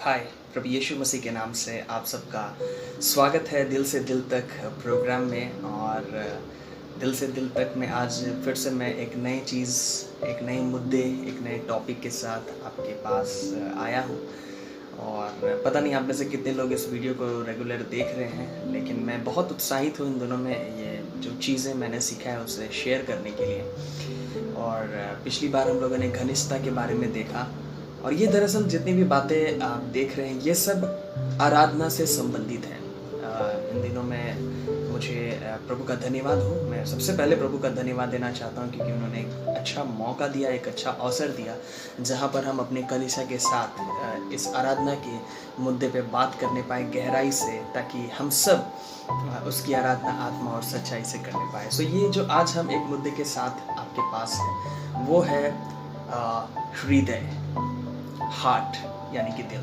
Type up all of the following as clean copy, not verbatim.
हाय, प्रभु यीशु मसीह के नाम से आप सबका स्वागत है दिल से दिल तक प्रोग्राम में। और दिल से दिल तक में आज फिर से मैं एक नई चीज़, एक नए मुद्दे, एक नए टॉपिक के साथ आपके पास आया हूँ। और पता नहीं आप में से कितने लोग इस वीडियो को रेगुलर देख रहे हैं, लेकिन मैं बहुत उत्साहित हूँ इन दोनों में ये जो चीज़ें मैंने सीखा है उसे शेयर करने के लिए। और पिछली बार हम लोगों ने घनिष्ठता के बारे में देखा, और ये दरअसल जितनी भी बातें आप देख रहे हैं ये सब आराधना से संबंधित हैं। इन दिनों में मुझे प्रभु का धन्यवाद हो। मैं सबसे पहले प्रभु का धन्यवाद देना चाहता हूँ क्योंकि उन्होंने एक अच्छा मौका दिया, एक अच्छा अवसर दिया जहाँ पर हम अपने कलीसिया के साथ इस आराधना के मुद्दे पे बात करने पाए गहराई से, ताकि हम सब उसकी आराधना आत्मा और सच्चाई से करने पाए। सो ये जो आज हम एक मुद्दे के साथ आपके पास है वो है हृदय, हार्ट यानी कि दिल।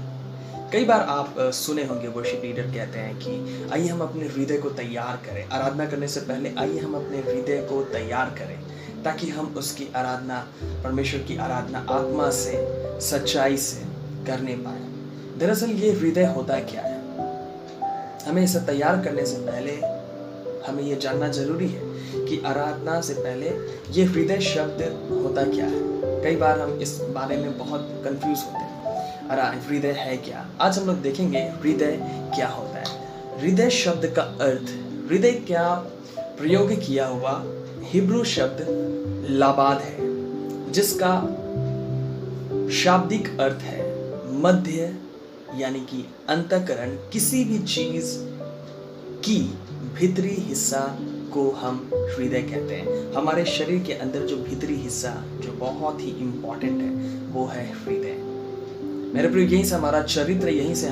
कई बार आप सुने होंगे वर्शिप लीडर कहते हैं कि आइए हम अपने हृदय को तैयार करें, आराधना करने से पहले आइए हम अपने हृदय को तैयार करें ताकि हम उसकी आराधना, परमेश्वर की आराधना आत्मा से, सच्चाई से करने पाए। दरअसल ये हृदय होता क्या है? हमें इसे तैयार करने से पहले हमें ये जानना जरूरी है कि आराधना से पहले ये हृदय शब्द होता क्या है। कई बार हम इस बारे में बहुत कंफ्यूज होते हैं। अरे हृदय है क्या? आज हम लोग देखेंगे हृदय क्या होता है। हृदय शब्द का अर्थ, हृदय क्या प्रयोग किया हुआ हिब्रू शब्द लाबाद है, जिसका शाब्दिक अर्थ है मध्य, यानी कि अंतःकरण। किसी भी चीज की भीतरी हिस्सा को हम हृदय कहते हैं। हमारे शरीर के अंदर जो भीतरी हिस्सा जो बहुत ही इम्पोर्टेंट है वो है हृदय। मेरे प्रिय, यहीं से हमारा चरित्र, यहीं से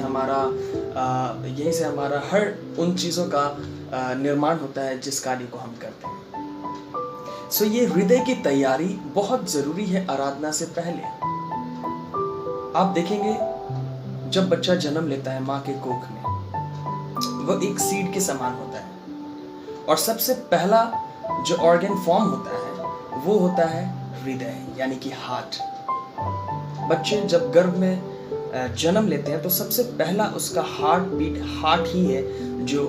हमारा हर उन चीज़ों का निर्माण होता है जिस कार्य को हम करते हैं। सो ये हृदय की तैयारी बहुत ज़रूरी है आराधना से पहले। आप देखेंगे जब बच्चा जन्म लेता है माँ के कोख में, वो एक सीड के समान होता है, और सबसे पहला जो ऑर्गन फॉर्म होता है वो होता है हृदय, यानी कि हार्ट। बच्चे जब गर्भ में जन्म लेते हैं तो सबसे पहला उसका हार्ट बीट, हार्ट ही है जो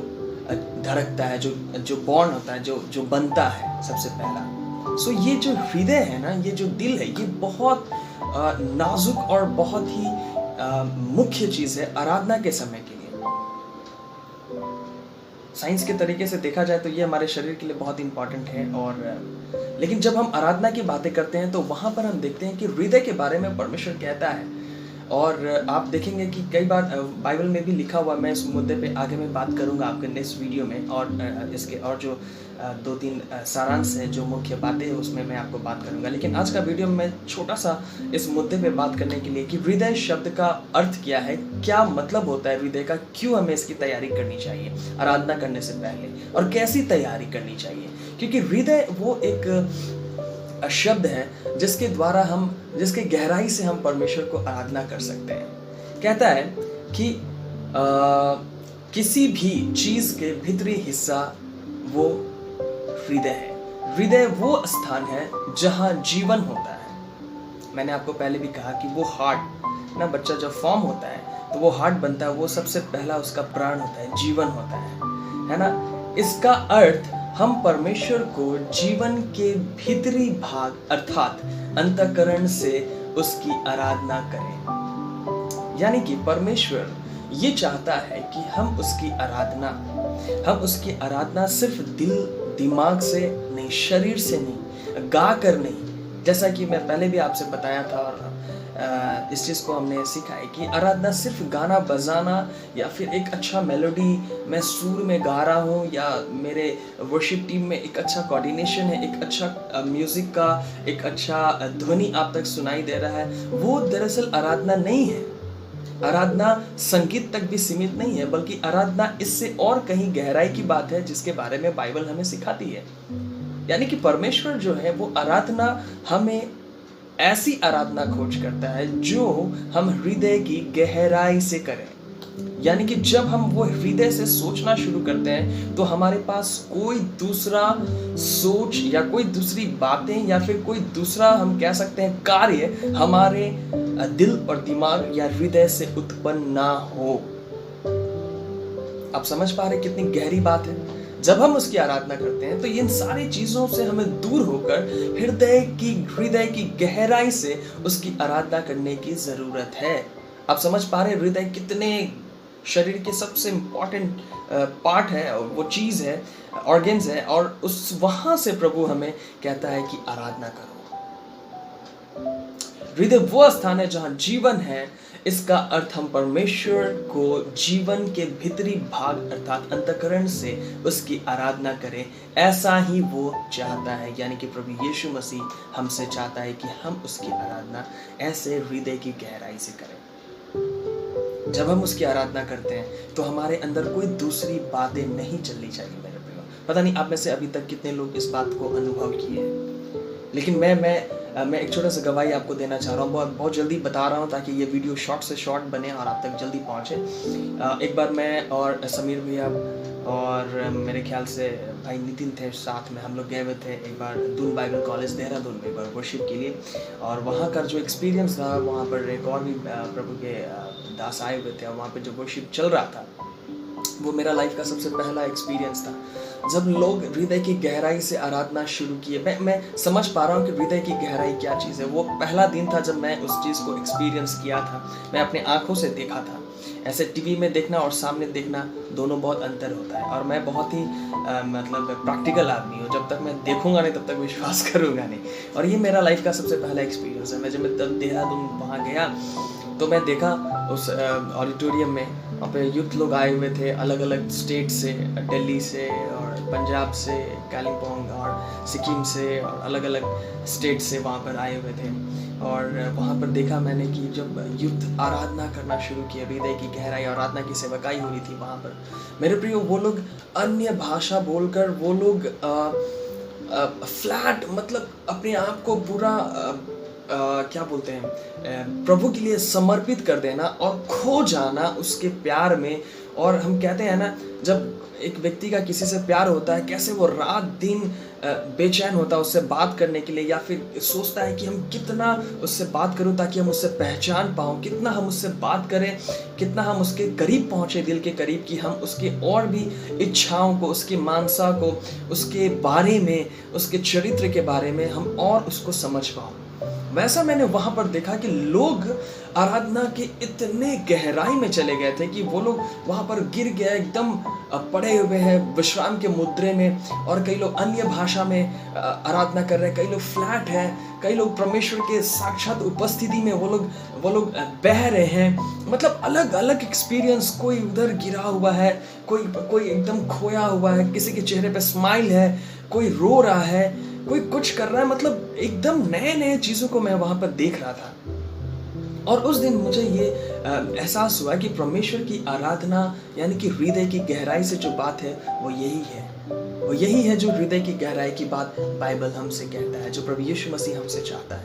धड़कता है, जो बॉर्न होता है, जो बनता है सबसे पहला। सो ये जो हृदय है ना, ये जो दिल है, ये बहुत नाजुक और बहुत ही मुख्य चीज़ है आराधना के समय के लिए। साइंस के तरीके से देखा जाए तो ये हमारे शरीर के लिए बहुत इंपॉर्टेंट है। और लेकिन जब हम आराधना की बातें करते हैं तो वहाँ पर हम देखते हैं कि हृदय के बारे में परमेश्वर कहता है। और आप देखेंगे कि कई बार बाइबल में भी लिखा हुआ, मैं इस मुद्दे पे आगे में बात करूंगा आपके नेक्स्ट वीडियो में, और इसके और जो 2-3 सारांश है, जो मुख्य बातें हैं उसमें मैं आपको बात करूंगा। लेकिन आज का वीडियो में मैं छोटा सा इस मुद्दे पे बात करने के लिए कि हृदय शब्द का अर्थ क्या है, क्या मतलब होता है हृदय का, क्यों हमें इसकी तैयारी करनी चाहिए आराधना करने से पहले, और कैसी तैयारी करनी चाहिए। क्योंकि हृदय वो एक शब्द है जिसके द्वारा हम, जिसके गहराई से हम परमेश्वर को आराधना कर सकते हैं। कहता है कि किसी भी चीज के भीतरी हिस्सा वो हृदय है। हृदय वो स्थान है जहां जीवन होता है। मैंने आपको पहले भी कहा कि वो हार्ट ना, बच्चा जब फॉर्म होता है तो वो हार्ट बनता है, वो सबसे पहला उसका प्राण होता है, जीवन होता है ना। इसका अर्थ हम परमेश्वर को जीवन के भीतरी भाग अर्थात अंतःकरण से उसकी आराधना करें। यानी कि परमेश्वर ये चाहता है कि हम उसकी आराधना सिर्फ दिल दिमाग से नहीं, शरीर से नहीं, गा कर नहीं। जैसा कि मैं पहले भी आपसे बताया था, और इस चीज़ को हमने सीखा है कि आराधना सिर्फ गाना बजाना या फिर एक अच्छा मेलोडी, मैं सुर में गा रहा हूँ, या मेरे वर्शिप टीम में एक अच्छा कोऑर्डिनेशन है, एक अच्छा म्यूजिक का एक अच्छा ध्वनि आप तक सुनाई दे रहा है, वो दरअसल आराधना नहीं है। आराधना संगीत तक भी सीमित नहीं है, बल्कि आराधना इससे और कहीं गहराई की बात है जिसके बारे में बाइबल हमें सिखाती है। यानी कि परमेश्वर जो है वो आराधना, हमें ऐसी आराधना खोज करता है जो हम हृदय की गहराई से करें। यानी कि जब हम वो हृदय से सोचना शुरू करते हैं तो हमारे पास कोई दूसरा सोच या कोई दूसरी बातें या फिर कोई दूसरा हम कह सकते हैं कार्य हमारे दिल और दिमाग या हृदय से उत्पन्न ना हो। आप समझ पा रहे कितनी गहरी बात है? जब हम उसकी आराधना करते हैं तो इन सारी चीजों से हमें दूर होकर हृदय की गहराई से उसकी आराधना करने की जरूरत है। आप समझ पा रहे हृदय कितने शरीर के सबसे इम्पोर्टेंट पार्ट है, वो चीज है, ऑर्गन्स है, और उस वहां से प्रभु हमें कहता है कि आराधना करो। हृदय वो स्थान है जहां जीवन है। इसका अर्थ हम परमेश्वर को जीवन के भीतरी भाग अर्थात अंतःकरण से उसकी आराधना करें। ऐसा ही वो चाहता है, यानी कि प्रभु यीशु मसीह हमसे चाहता है कि हम उसकी आराधना ऐसे हृदय की गहराई से करें। जब हम उसकी आराधना करते हैं तो हमारे अंदर कोई दूसरी बातें नहीं चलनी चाहिए मेरे प्रियो। पता नहीं आप में से अभी तक कितने लोग इस बात को अनुभव किए हैं, लेकिन मैं एक छोटा सा गवाही आपको देना चाह रहा हूँ। बहुत जल्दी बता रहा हूँ ताकि ये वीडियो शॉर्ट से शॉर्ट बने और आप तक जल्दी पहुँचे। एक बार मैं और समीर भैया और मेरे ख्याल से भाई नितिन थे, साथ में हम लोग गए हुए थे एक बार दून बाइबल कॉलेज देहरादून में एक बार वर्शिप के लिए। और वहाँ का जो एक्सपीरियंस था, वहाँ पर एक और भी प्रभु के दास आए हुए थे और वहाँ पे जो वर्शिप चल रहा था वो मेरा लाइफ का सबसे पहला एक्सपीरियंस था जब लोग हृदय की गहराई से आराधना शुरू किए। मैं समझ पा रहा हूँ कि हृदय की गहराई क्या चीज़ है। वो पहला दिन था जब मैं उस चीज़ को एक्सपीरियंस किया था, मैं अपने आँखों से देखा था। ऐसे टीवी में देखना और सामने देखना दोनों बहुत अंतर होता है। और मैं बहुत ही मतलब प्रैक्टिकल आदमी हूँ, जब तक मैं देखूंगा नहीं तब तक विश्वास करूंगा नहीं। और ये मेरा लाइफ का सबसे पहला एक्सपीरियंस है। मैं जब देहरादून वहाँ गया तो मैं देखा उस ऑडिटोरियम में, वहाँ पे यूथ लोग आए हुए थे अलग अलग स्टेट से, दिल्ली से और पंजाब से, कालिम्पोंग और सिक्किम से और अलग अलग स्टेट से वहाँ पर आए हुए थे। और वहाँ पर देखा मैंने कि जब यूथ आराधना करना शुरू किया, हृदय की गहराई आराधना की सेवकाई हो रही थी वहाँ पर, मेरे प्रियो वो लोग अन्य भाषा बोलकर, वो लोग फ्लैट मतलब अपने आप को पूरा क्या बोलते हैं, प्रभु के लिए समर्पित कर देना और खो जाना उसके प्यार में। और हम कहते हैं ना, जब एक व्यक्ति का किसी से प्यार होता है, कैसे वो रात दिन बेचैन होता है उससे बात करने के लिए, या फिर सोचता है कि हम कितना उससे बात करूं ताकि हम उससे पहचान पाऊं, कितना हम उससे बात करें, कितना हम उसके करीब पहुंचे, दिल के करीब, कि हम उसके और भी इच्छाओं को, उसकी मानसा को, उसके बारे में, उसके चरित्र के बारे में हम और उसको समझ पाऊं। वैसा मैंने वहां पर देखा कि लोग आराधना के इतने गहराई में चले गए थे कि वो लोग वहां पर गिर गए, एकदम पड़े हुए हैं विश्राम के मुद्रे में। और कई लोग अन्य भाषा में आराधना कर रहे हैं, कई लोग फ्लैट हैं, कई लोग परमेश्वर के साक्षात उपस्थिति में वो लोग बह रहे हैं। मतलब अलग अलग एक्सपीरियंस, कोई उधर गिरा हुआ है, कोई एकदम खोया हुआ है, किसी के चेहरे पे स्माइल है, कोई रो रहा है, कोई कुछ कर रहा है। मतलब एकदम नए नए चीजों को मैं वहां पर देख रहा था। और उस दिन मुझे ये एहसास हुआ कि परमेश्वर की आराधना यानी कि हृदय की गहराई से जो बात है वो यही है जो हृदय की गहराई की बात बाइबल हमसे कहता है, जो प्रभु यीशु मसीह हमसे चाहता है।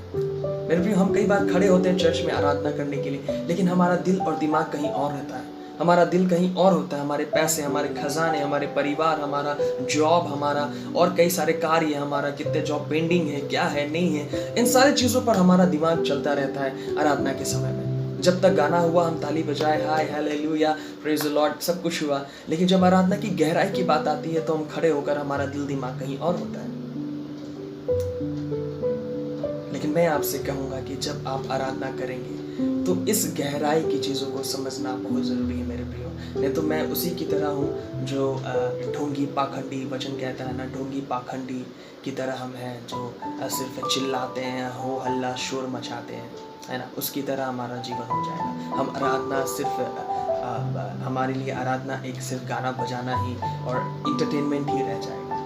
मेरे प्रिय, हम कई बार खड़े होते हैं चर्च में आराधना करने के लिए, लेकिन हमारा दिल और दिमाग कहीं और रहता है। हमारा दिल कहीं और होता है। हमारे पैसे, हमारे खजाने, हमारे परिवार, हमारा जॉब, हमारा और कई सारे कार्य, हमारा कितने जॉब पेंडिंग है, क्या है, नहीं है, इन सारी चीज़ों पर हमारा दिमाग चलता रहता है आराधना के समय में। जब तक गाना हुआ हम ताली बजाए, हाय हालेलुया, प्रेज द लॉर्ड, सब कुछ हुआ। लेकिन जब आराधना की गहराई की बात आती है तो हम खड़े होकर हमारा दिल दिमाग कहीं और होता है। लेकिन मैं आपसे कहूँगा कि जब आप आराधना करेंगे तो इस गहराई की चीज़ों को समझना बहुत ज़रूरी है मेरे प्रियो। नहीं तो मैं उसी की तरह हूँ जो ढोंगी पाखंडी, वचन कहता है ना, ढोंगी पाखंडी की तरह हम हैं, जो सिर्फ चिल्लाते हैं, हो हल्ला शोर मचाते हैं, है ना। उसकी तरह हमारा जीवन हो जाएगा। हम आराधना सिर्फ हमारे लिए आराधना एक सिर्फ गाना बजाना ही और इंटरटेनमेंट ही रह जाएगा,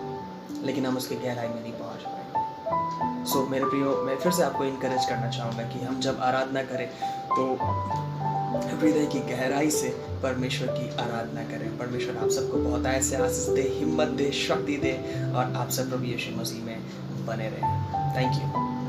लेकिन हम उसके गहराई में नहीं पहुँच पाएंगे। सो मेरे प्रियो, मैं फिर से आपको इनकरेज करना चाहूँगा कि हम जब आराधना करें तो हृदय की गहराई से परमेश्वर की आराधना करें। परमेश्वर आप सबको बहुत ऐसे आशीष दे, हिम्मत दे, शक्ति दे और आप सब प्रभु यीशु मसीह में बने रहें। Thank you.